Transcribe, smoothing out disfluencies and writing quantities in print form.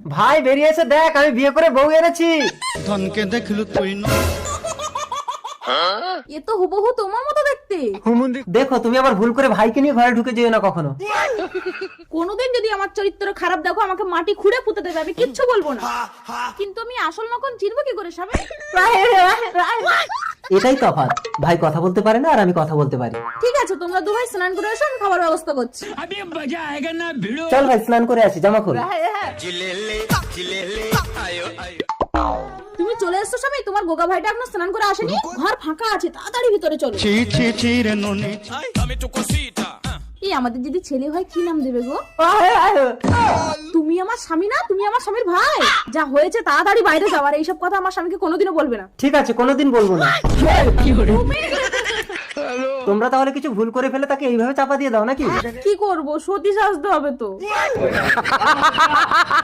ভাই বেরিয়ে এসে দেখ, আমি বিয়ে করে বউ এনেছি। ধনকে দেখলু তুই না। এ তো হুবহু তোমার মতো দেখতে। দেখো তুমি আবার ভুল করে ভাইকে নিয়ে ঘরে ঢুকে যেও না কখনো। কোনোদিন যদি আমার চরিত্র খারাপ দেখো, আমাকে মাটি খুঁড়ে পুঁতে দেবে, আমি কিচ্ছু বলবো না। কিন্তু আমি আসল নকল চিনবো কি করে সাবে? এটাই তফাৎ, ভাই কথা বলতে পারে না আর আমি কথা বলতে পারি। ঠিক আছে, তোমরা দু ভাই স্নান করে এসো, আমি খাবার ব্যবস্থা করছি। চল ভাই স্নান করে আসি, জামা খোল। তুমি চলে এসছো স্বামী, তোমার গোগা ভাইটা এখনো স্নান করে আসেনি, ঘর ফাঁকা আছে, তাড়াতাড়ি ভিতরে চলো। ছি ছি ছি রে ননি। এই আমাদের যদি ছেলে হয় কি নাম দেবে গো? তুমি আমার স্বামী না, তুমি আমার স্বামীর ভাই। যা হয়েছে তাড়াতাড়ি বাইরে যাওয়ার, এইসব কথা আমার স্বামীকে কোনোদিনও বলবে না। ঠিক আছে, কোনোদিন বলবো না। তোমরা তাহলে কিছু ভুল করে ফেলে তাকে এইভাবে চাপা দিয়ে দাও নাকি? কি করবো, সতী সাজতে হবে তো।